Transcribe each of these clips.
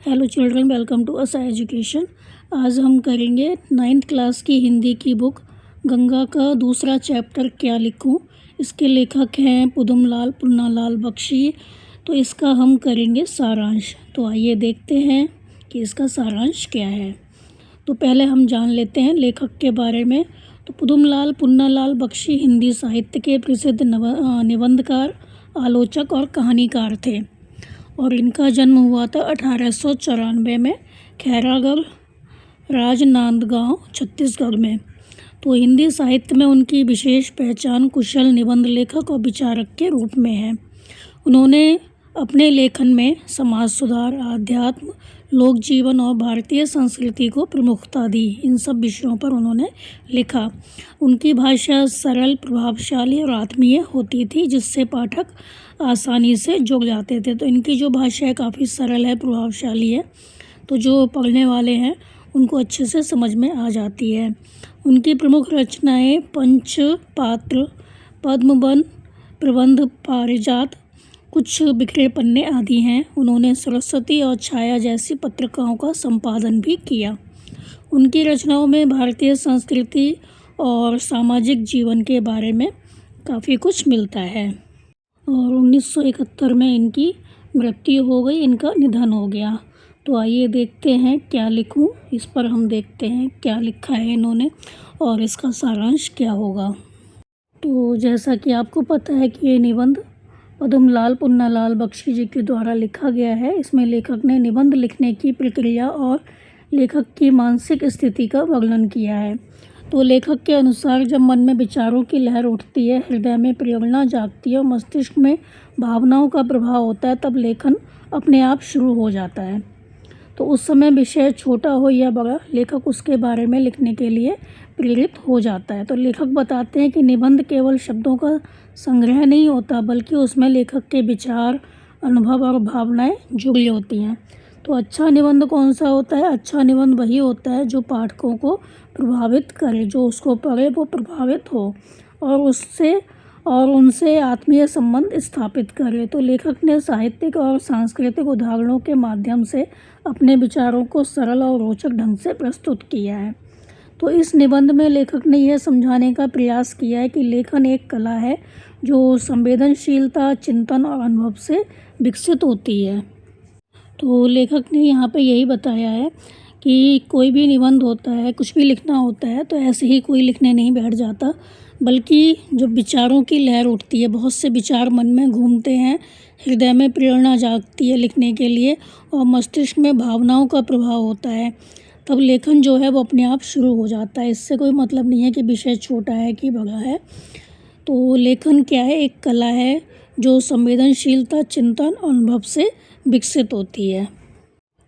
Hello children, welcome to असा education. आज हम करेंगे 9th क्लास की हिंदी की बुक गंगा का दूसरा चैप्टर क्या लिखूं। इसके लेखक हैं पुदुमलाल पुन्नालाल बख्शी। तो इसका हम करेंगे सारांश। तो आइए देखते हैं कि इसका सारांश क्या है। तो पहले हम जान लेते हैं लेखक के बारे में। तो पुदुमलाल पुन्नालाल बख्शी हिंदी साहित्य के प्रसिद्ध निबंधकार, आलोचक और कहानीकार थे और इनका जन्म हुआ था 1894 में खैरागढ़, राजनांदगांव, छत्तीसगढ़ में। तो हिंदी साहित्य में उनकी विशेष पहचान कुशल निबंध लेखक और विचारक के रूप में है। उन्होंने अपने लेखन में समाज सुधार, आध्यात्म, लोक जीवन और भारतीय संस्कृति को प्रमुखता दी। इन सब विषयों पर उन्होंने लिखा। उनकी भाषा सरल, प्रभावशाली और आत्मीय होती थी, जिससे पाठक आसानी से जुड़ जाते थे। तो इनकी जो भाषा है काफ़ी सरल है, प्रभावशाली है, तो जो पढ़ने वाले हैं उनको अच्छे से समझ में आ जाती है। उनकी प्रमुख रचनाएं पंचपात्र, पद्मवन, प्रबंध पारिजात, कुछ बिखरे पन्ने आदि हैं। उन्होंने सरस्वती और छाया जैसी पत्रिकाओं का संपादन भी किया। उनकी रचनाओं में भारतीय संस्कृति और सामाजिक जीवन के बारे में काफ़ी कुछ मिलता है। और 1971 में इनकी मृत्यु हो गई, इनका निधन हो गया। तो आइए देखते हैं क्या लिखूं। इस पर हम देखते हैं क्या लिखा है इन्होंने और इसका सारांश क्या होगा। तो जैसा कि आपको पता है कि ये निबंध पुदुमलाल पुन्नालाल बख्शी जी के द्वारा लिखा गया है। इसमें लेखक ने निबंध लिखने की प्रक्रिया और लेखक की मानसिक स्थिति का वर्णन किया है। तो लेखक के अनुसार जब मन में विचारों की लहर उठती है, हृदय में प्रेरणा जागती है और मस्तिष्क में भावनाओं का प्रभाव होता है, तब लेखन अपने आप शुरू हो जाता है। तो उस समय विषय छोटा हो या बड़ा, लेखक उसके बारे में लिखने के लिए प्रेरित हो जाता है। तो लेखक बताते हैं कि निबंध केवल शब्दों का संग्रह नहीं होता, बल्कि उसमें लेखक के विचार, अनुभव और भावनाएं जुड़ी होती हैं। तो अच्छा निबंध कौन सा होता है? अच्छा निबंध वही होता है जो पाठकों को प्रभावित करे, जो उसको पढ़े वो प्रभावित हो और उनसे आत्मीय संबंध स्थापित करे। तो लेखक ने साहित्यिक और सांस्कृतिक उदाहरणों के माध्यम से अपने विचारों को सरल और रोचक ढंग से प्रस्तुत किया है। तो इस निबंध में लेखक ने यह समझाने का प्रयास किया है कि लेखन एक कला है जो संवेदनशीलता, चिंतन और अनुभव से विकसित होती है। तो लेखक ने यहाँ पे यही बताया है कि कोई भी निबंध होता है, कुछ भी लिखना होता है, तो ऐसे ही कोई लिखने नहीं बैठ जाता, बल्कि जब विचारों की लहर उठती है, बहुत से विचार मन में घूमते हैं, हृदय में प्रेरणा जागती है लिखने के लिए और मस्तिष्क में भावनाओं का प्रभाव होता है, तब लेखन जो है वो अपने आप शुरू हो जाता है। इससे कोई मतलब नहीं है कि विषय छोटा है कि बड़ा है। तो लेखन क्या है? एक कला है जो संवेदनशीलता, चिंतन और अनुभव से विकसित होती है।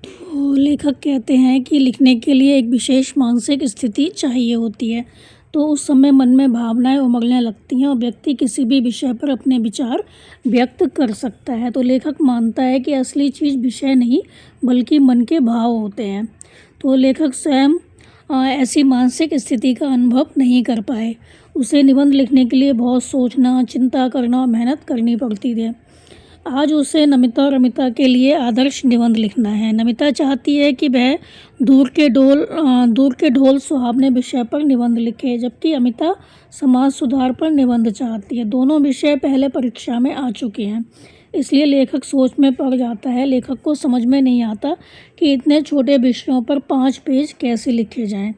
तो लेखक कहते हैं कि लिखने के लिए एक विशेष मानसिक स्थिति चाहिए होती है। तो उस समय मन में भावनाएं उमड़ने लगती हैं और व्यक्ति किसी भी विषय पर अपने विचार व्यक्त कर सकता है। तो लेखक मानता है कि असली चीज़ विषय नहीं, बल्कि मन के भाव होते हैं। तो लेखक स्वयं ऐसी मानसिक स्थिति का अनुभव नहीं कर पाए। उसे निबंध लिखने के लिए बहुत सोचना, चिंता करना और मेहनत करनी पड़ती थी। आज उसे नमिता और अमिता के लिए आदर्श निबंध लिखना है। नमिता चाहती है कि वह दूर के ढोल सुहावने विषय पर निबंध लिखे, जबकि अमिता समाज सुधार पर निबंध चाहती है। दोनों विषय पहले परीक्षा में आ चुके हैं, इसलिए लेखक सोच में पड़ जाता है। लेखक को समझ में नहीं आता कि इतने छोटे विषयों पर 5 पेज कैसे लिखे जाएं।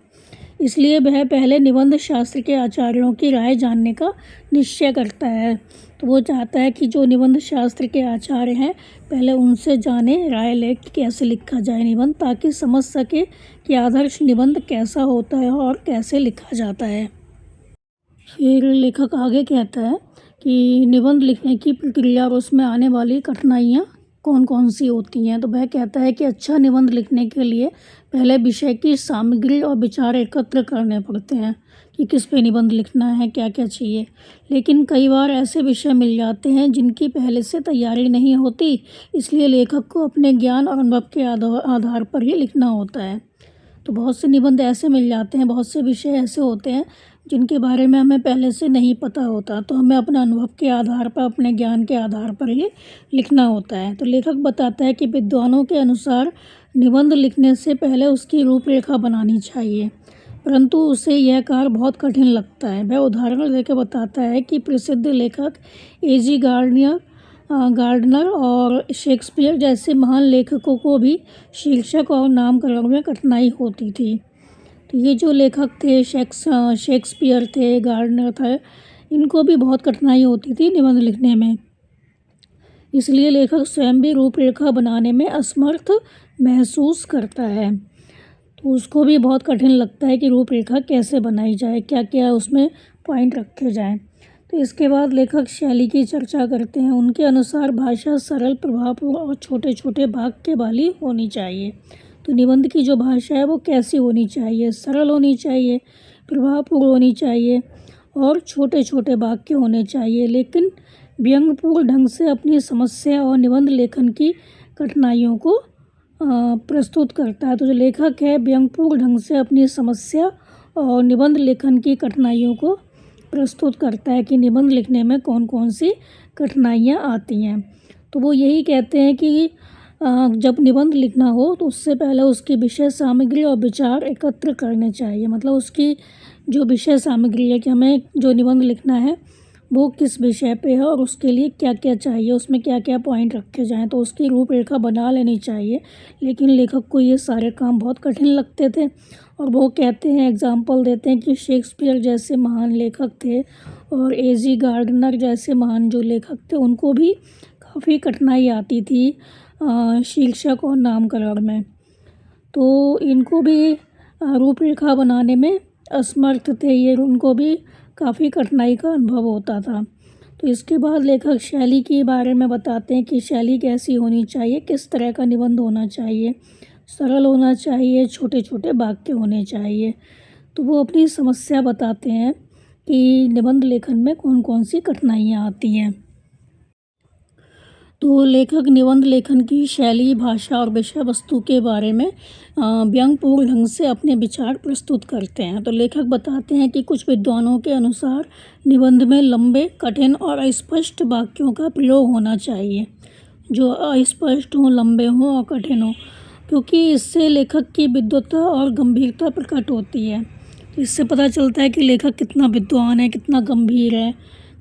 इसलिए वह पहले निबंध शास्त्र के आचार्यों की राय जानने का निश्चय करता है। तो वो चाहता है कि जो निबंध शास्त्र के आचार्य हैं, पहले उनसे जाने, राय ले कि कैसे लिखा जाए निबंध, ताकि समझ सके कि आदर्श निबंध कैसा होता है और कैसे लिखा जाता है। फिर लेखक आगे कहता है कि निबंध लिखने की प्रक्रिया और उसमें आने वाली कठिनाइयाँ कौन कौन सी होती हैं। तो वह कहता है कि अच्छा निबंध लिखने के लिए पहले विषय की सामग्री और विचार एकत्र करने पड़ते हैं कि किस पे निबंध लिखना है, क्या क्या चाहिए। लेकिन कई बार ऐसे विषय मिल जाते हैं जिनकी पहले से तैयारी नहीं होती, इसलिए लेखक को अपने ज्ञान और अनुभव के आधार पर ही लिखना होता है। तो बहुत से निबंध ऐसे मिल जाते हैं, बहुत से विषय ऐसे होते हैं जिनके बारे में हमें पहले से नहीं पता होता, तो हमें अपने अनुभव के आधार पर, अपने ज्ञान के आधार पर ही लिखना होता है। तो लेखक बताता है कि विद्वानों के अनुसार निबंध लिखने से पहले उसकी रूपरेखा बनानी चाहिए, परंतु उसे यह कार्य बहुत कठिन लगता है। वह उदाहरण देकर बताता है कि प्रसिद्ध लेखक ए.जी. गार्डनर और शेक्सपियर जैसे महान लेखकों को भी शीर्षक और नामकरण में कठिनाई होती थी। तो ये जो लेखक थे शेक्सपियर थे, गार्डनर थे, इनको भी बहुत कठिनाई होती थी निबंध लिखने में। इसलिए लेखक स्वयं भी रूपरेखा बनाने में असमर्थ महसूस करता है। तो उसको भी बहुत कठिन लगता है कि रूपरेखा कैसे बनाई जाए, क्या क्या उसमें पॉइंट रखे जाएं। तो इसके बाद लेखक शैली की चर्चा करते हैं। उनके अनुसार भाषा सरल, प्रभावपूर्ण और छोटे छोटे वाक्य वाली होनी चाहिए। तो निबंध की जो भाषा है वो कैसी होनी चाहिए? सरल होनी चाहिए, प्रभावपूर्ण होनी चाहिए और छोटे छोटे वाक्य होने चाहिए, लेकिन व्यंग्यपूर्ण ढंग से अपनी समस्या और निबंध लेखन की कठिनाइयों को प्रस्तुत करता है। तो जो लेखक है व्यंग्यपूर्ण ढंग से अपनी समस्या और निबंध लेखन की कठिनाइयों को प्रस्तुत करता है कि निबंध लिखने में कौन कौन सी कठिनाइयाँ आती हैं। तो वो यही कहते हैं कि जब निबंध लिखना हो तो उससे पहले उसकी विषय सामग्री और विचार एकत्र करने चाहिए। मतलब उसकी जो विषय सामग्री है कि हमें जो निबंध लिखना है वो किस विषय पे है और उसके लिए क्या क्या चाहिए, उसमें क्या क्या पॉइंट रखे जाएं, तो उसकी रूपरेखा बना लेनी चाहिए। लेकिन लेखक को ये सारे काम बहुत कठिन लगते थे और वो कहते हैं, एग्जाम्पल देते हैं कि शेक्सपियर जैसे महान लेखक थे और ए.जी. गार्डनर जैसे महान जो लेखक थे उनको भी काफ़ी कठिनाई आती थी शीर्षक और नामकरण में। तो इनको भी रूपरेखा बनाने में असमर्थ थे ये, उनको भी काफ़ी कठिनाई का अनुभव होता था। तो इसके बाद लेखक शैली के बारे में बताते हैं कि शैली कैसी होनी चाहिए, किस तरह का निबंध होना चाहिए, सरल होना चाहिए, छोटे छोटे वाक्य होने चाहिए। तो वो अपनी समस्या बताते हैं कि निबंध लेखन में कौन कौन सी कठिनाइयाँ आती हैं। तो लेखक निबंध लेखन की शैली, भाषा और विषय वस्तु के बारे में व्यंग्यपूर्ण ढंग से अपने विचार प्रस्तुत करते हैं। तो लेखक बताते हैं कि कुछ विद्वानों के अनुसार निबंध में लंबे, कठिन और अस्पष्ट वाक्यों का प्रयोग होना चाहिए, जो अस्पष्ट हों, लंबे हों और कठिन हों, क्योंकि इससे लेखक की विद्वता और गंभीरता प्रकट होती है। तो इससे पता चलता है कि लेखक कितना विद्वान है, कितना गंभीर है,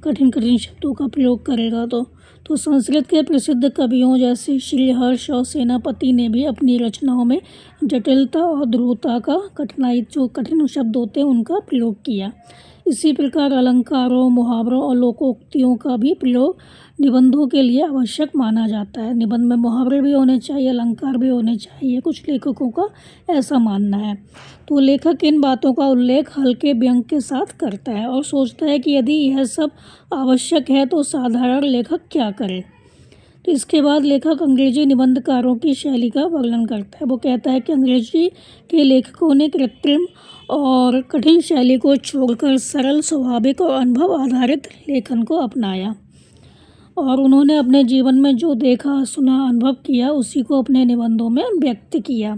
कठिन कठिन शब्दों का प्रयोग करेगा। तो संस्कृत के प्रसिद्ध कवियों जैसे श्रीहर्ष और सेनापति ने भी अपनी रचनाओं में जटिलता और ध्रुवता का जो कठिन शब्द होते हैं उनका प्रयोग किया। इसी प्रकार अलंकारों, मुहावरों और लोकोक्तियों का भी प्रयोग निबंधों के लिए आवश्यक माना जाता है। निबंध में मुहावरे भी होने चाहिए, अलंकार भी होने चाहिए, कुछ लेखकों का ऐसा मानना है। तो लेखक इन बातों का उल्लेख हल्के व्यंग के साथ करता है और सोचता है कि यदि यह सब आवश्यक है तो साधारण लेखक क्या करे। तो इसके बाद लेखक अंग्रेजी निबंधकारों की शैली का वर्णन करता है। वो कहता है कि अंग्रेजी के लेखकों ने कृत्रिम और कठिन शैली को छोड़कर सरल, स्वाभाविक और अनुभव आधारित लेखन को अपनाया और उन्होंने अपने जीवन में जो देखा, सुना, अनुभव किया उसी को अपने निबंधों में व्यक्त किया।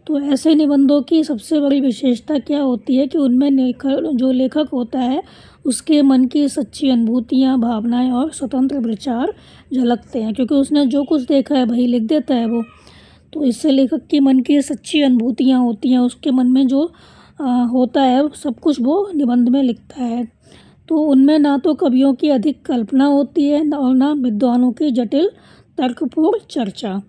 तो ऐसे निबंधों की सबसे बड़ी विशेषता क्या होती है कि उनमें जो लेखक होता है उसके मन की सच्ची अनुभूतियाँ, भावनाएं और स्वतंत्र विचार झलकते हैं, क्योंकि उसने जो कुछ देखा है वही लिख देता है वो। तो इससे लेखक के मन की सच्ची अनुभूतियाँ होती हैं, उसके मन में जो होता है सब कुछ वो निबंध में लिखता है। तो उनमें ना तो कवियों की अधिक कल्पना होती है और ना विद्वानों की जटिल तर्कपूर्ण चर्चा,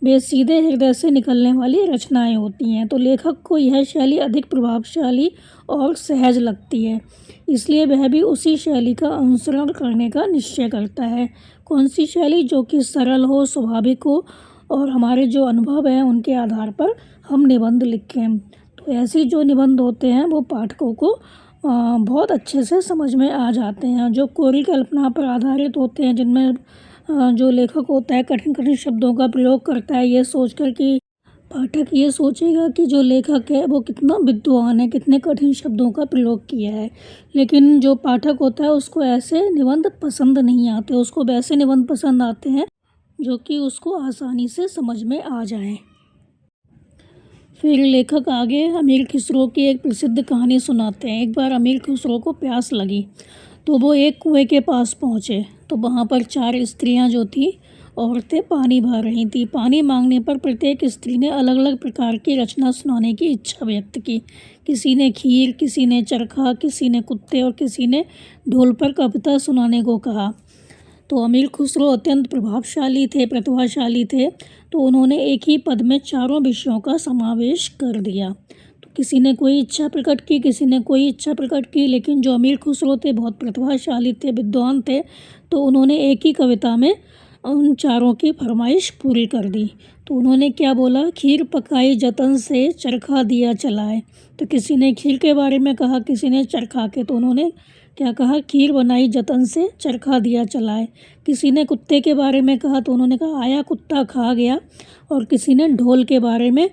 वे सीधे हृदय से निकलने वाली रचनाएं होती हैं। तो लेखक को यह शैली अधिक प्रभावशाली और सहज लगती है, इसलिए वह भी उसी शैली का अनुसरण करने का निश्चय करता है। कौन सी शैली? जो कि सरल हो, स्वाभाविक हो और हमारे जो अनुभव हैं उनके आधार पर हम निबंध लिखें। तो ऐसी जो निबंध होते हैं वो पाठकों को बहुत अच्छे से समझ में आ जाते हैं। जो कोरी कल्पना पर आधारित होते हैं, जिनमें जो लेखक होता है कठिन कठिन शब्दों का प्रयोग करता है, ये सोचकर कि पाठक ये सोचेगा कि जो लेखक है वो कितना विद्वान है, कितने कठिन शब्दों का प्रयोग किया है। लेकिन जो पाठक होता है उसको ऐसे निबंध पसंद नहीं आते, उसको वैसे निबंध पसंद आते हैं जो कि उसको आसानी से समझ में आ जाएं। फिर लेखक आगे अमीर खुसरो की एक प्रसिद्ध कहानी सुनाते हैं। एक बार अमीर खुसरो को प्यास लगी तो वो एक कुएं के पास पहुँचे। तो वहाँ पर 4 स्त्रियाँ जो थी औरतें पानी भर रही थीं। पानी मांगने पर प्रत्येक स्त्री ने अलग अलग प्रकार की रचना सुनाने की इच्छा व्यक्त की। किसी ने खीर, किसी ने चरखा, किसी ने कुत्ते और किसी ने ढोल पर कविता सुनाने को कहा। तो अमीर खुसरो अत्यंत प्रतिभाशाली थे, तो उन्होंने एक ही पद में चारों विषयों का समावेश कर दिया। तो किसी ने कोई इच्छा प्रकट की, किसी ने कोई इच्छा प्रकट की, लेकिन जो अमीर खुसरो थे बहुत प्रतिभाशाली थे, विद्वान थे, तो उन्होंने एक ही कविता में उन चारों की फरमाइश पूरी कर दी। तो उन्होंने क्या बोला, खीर पकाई जतन से चरखा दिया चलाए। तो किसी ने खीर के बारे में कहा, किसी ने चरखा के। तो उन्होंने क्या कहा, खीर बनाई जतन से चरखा दिया चलाए। किसी ने कुत्ते के बारे में कहा, तो उन्होंने कहा आया कुत्ता खा गया। और किसी ने ढोल के बारे में,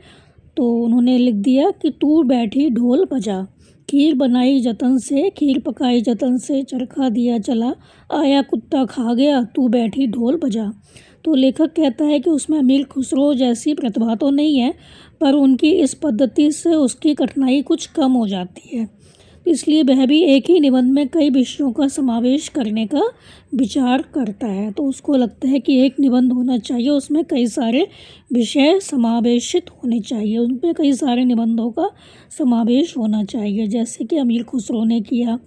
तो उन्होंने लिख दिया कि तू बैठी ढोल बजा। खीर बनाई जतन से, खीर पकाई जतन से, चरखा दिया चला, आया कुत्ता खा गया, तू बैठी ढोल बजा। तो लेखक कहता है कि उसमें अमीर खुसरो जैसी प्रतिभा तो नहीं है, पर उनकी इस पद्धति से उसकी कठिनाई कुछ कम हो जाती है। इसलिए वह भी एक ही निबंध में कई विषयों का समावेश करने का विचार करता है। तो उसको लगता है कि एक निबंध होना चाहिए, उसमें कई सारे विषय समावेशित होने चाहिए, उनमें कई सारे निबंधों का समावेश होना चाहिए, जैसे कि अमीर खुसरो ने किया।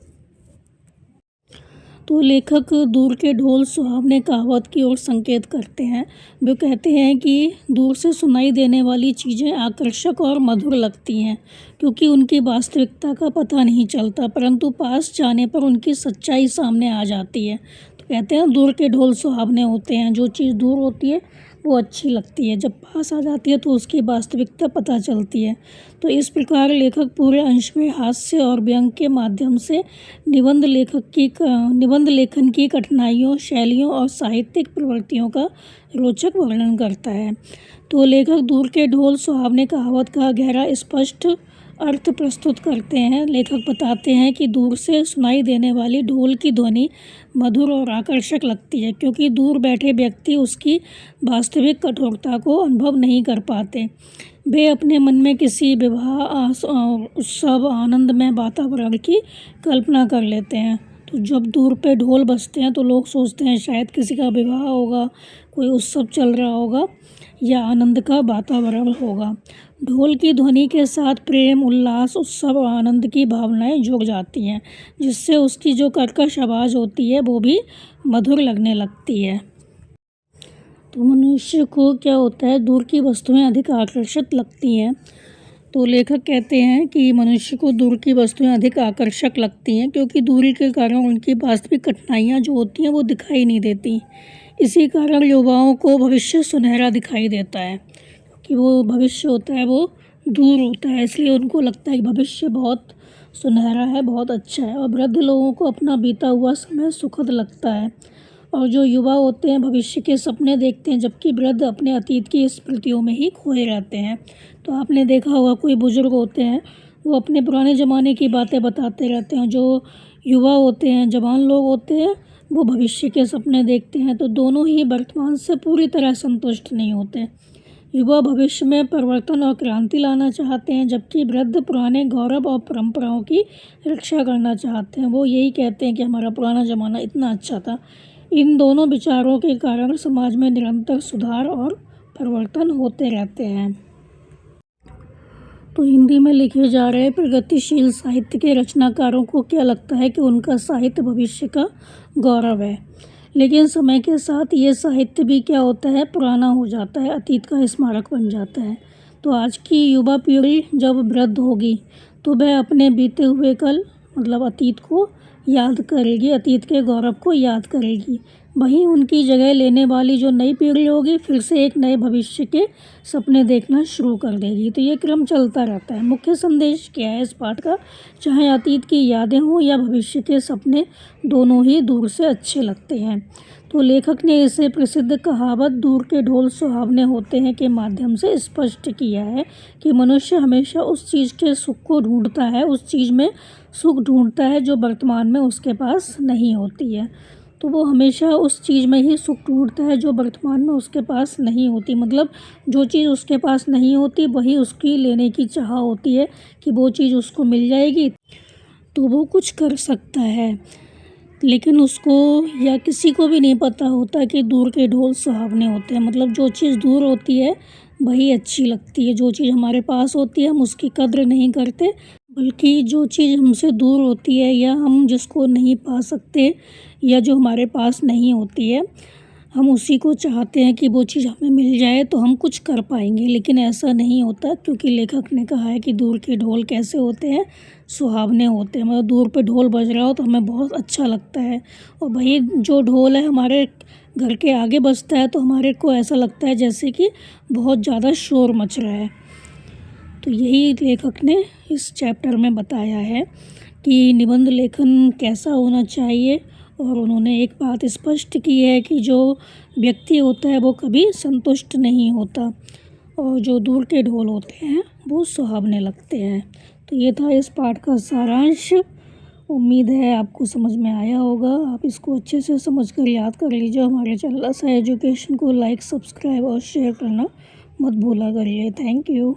तो लेखक दूर के ढोल सुहावने कहावत की ओर संकेत करते हैं। वो कहते हैं कि दूर से सुनाई देने वाली चीज़ें आकर्षक और मधुर लगती हैं, क्योंकि उनकी वास्तविकता का पता नहीं चलता, परंतु पास जाने पर उनकी सच्चाई सामने आ जाती है। तो कहते हैं दूर के ढोल सुहावने होते हैं, जो चीज़ दूर होती है वो अच्छी लगती है, जब पास आ जाती है तो उसकी वास्तविकता पता चलती है। तो इस प्रकार लेखक पूरे अंश में हास्य और व्यंग के माध्यम से निबंध लेखन की कठिनाइयों, शैलियों और साहित्यिक प्रवृत्तियों का रोचक वर्णन करता है। तो लेखक दूर के ढोल सुहावने कहावत का गहरा स्पष्ट अर्थ प्रस्तुत करते हैं। लेखक बताते हैं कि दूर से सुनाई देने वाली ढोल की ध्वनि मधुर और आकर्षक लगती है, क्योंकि दूर बैठे व्यक्ति उसकी वास्तविक कठोरता को अनुभव नहीं कर पाते। वे अपने मन में किसी विवाह, उत्सव, आनंदमय वातावरण की कल्पना कर लेते हैं। तो जब दूर पे ढोल बजते हैं तो लोग सोचते हैं शायद किसी का विवाह होगा, कोई उत्सव चल रहा होगा या आनंद का वातावरण होगा। ढोल की ध्वनि के साथ प्रेम, उल्लास, उत्सव और आनंद की भावनाएं जुड़ जाती हैं, जिससे उसकी जो कर्कश आवाज़ होती है वो भी मधुर लगने लगती है। तो मनुष्य को क्या होता है, दूर की वस्तुएं अधिक आकर्षक लगती हैं। तो लेखक कहते हैं कि मनुष्य को दूर की वस्तुएं अधिक आकर्षक लगती हैं, क्योंकि दूरी के कारण उनकी वास्तविक कठिनाइयाँ जो होती हैं वो दिखाई नहीं देती। इसी कारण युवाओं को भविष्य सुनहरा दिखाई देता है, कि वो भविष्य होता है वो दूर होता है, इसलिए उनको लगता है कि भविष्य बहुत सुनहरा है, बहुत अच्छा है। और वृद्ध लोगों को अपना बीता हुआ समय सुखद लगता है, और जो युवा होते हैं भविष्य के सपने देखते हैं, जबकि वृद्ध अपने अतीत की स्मृतियों में ही खोए रहते हैं। तो आपने देखा होगा कोई बुजुर्ग होते हैं वो अपने पुराने ज़माने की बातें बताते रहते हैं, जो युवा होते हैं, जवान लोग होते हैं, वो भविष्य के सपने देखते हैं। तो दोनों ही वर्तमान से पूरी तरह संतुष्ट नहीं होते। युवा भविष्य में परिवर्तन और क्रांति लाना चाहते हैं, जबकि वृद्ध पुराने गौरव और परंपराओं की रक्षा करना चाहते हैं। वो यही कहते हैं कि हमारा पुराना ज़माना इतना अच्छा था। इन दोनों विचारों के कारण समाज में निरंतर सुधार और परिवर्तन होते रहते हैं। तो हिंदी में लिखे जा रहे प्रगतिशील साहित्य के रचनाकारों को क्या लगता है कि उनका साहित्य भविष्य का गौरव है, लेकिन समय के साथ ये साहित्य भी क्या होता है, पुराना हो जाता है, अतीत का स्मारक बन जाता है। तो आज की युवा पीढ़ी जब वृद्ध होगी तो वह अपने बीते हुए कल मतलब अतीत को याद करेगी, अतीत के गौरव को याद करेगी। वहीं उनकी जगह लेने वाली जो नई पीढ़ी होगी फिर से एक नए भविष्य के सपने देखना शुरू कर देगी। तो ये क्रम चलता रहता है। मुख्य संदेश क्या है इस पाठ का, चाहे अतीत की यादें हों या भविष्य के सपने, दोनों ही दूर से अच्छे लगते हैं। तो लेखक ने इसे प्रसिद्ध कहावत दूर के ढोल सुहावने होते हैं के माध्यम से स्पष्ट किया है कि मनुष्य हमेशा उस चीज़ के सुख को ढूंढता है, उस चीज़ में सुख ढूंढता है जो वर्तमान में उसके पास नहीं होती है। तो वो हमेशा उस चीज़ में ही सुख ढूंढता है जो वर्तमान में उसके पास नहीं होती, मतलब जो चीज़ उसके पास नहीं होती वही उसकी लेने की चाह होती है कि वो चीज़ उसको मिल जाएगी तो वो कुछ कर सकता है। लेकिन उसको या किसी को भी नहीं पता होता कि दूर के ढोल सुहावने होते हैं। मतलब जो चीज़ दूर होती है वही अच्छी लगती है। जो चीज़ हमारे पास होती है हम उसकी कद्र नहीं करते, बल्कि जो चीज़ हमसे दूर होती है या हम जिसको नहीं पा सकते या जो हमारे पास नहीं होती है, हम उसी को चाहते हैं कि वो चीज़ हमें मिल जाए तो हम कुछ कर पाएंगे। लेकिन ऐसा नहीं होता, क्योंकि लेखक ने कहा है कि दूर के ढोल कैसे होते हैं, सुहावने होते हैं। मतलब दूर पे ढोल बज रहा हो तो हमें बहुत अच्छा लगता है, और वही जो ढोल है हमारे घर के आगे बजता है तो हमारे को ऐसा लगता है जैसे कि बहुत ज़्यादा शोर मच रहा है। तो यही लेखक ने इस चैप्टर में बताया है कि निबंध लेखन कैसा होना चाहिए। और उन्होंने एक बात स्पष्ट की है कि जो व्यक्ति होता है वो कभी संतुष्ट नहीं होता, और जो दूर के ढोल होते हैं वो सुहावने लगते हैं। तो ये था इस पाठ का सारांश। उम्मीद है आपको समझ में आया होगा। आप इसको अच्छे से समझ कर याद कर लीजिए। हमारे चैनल आशा एजुकेशन को लाइक, सब्सक्राइब और शेयर करना मत भूला करिए। Thank you.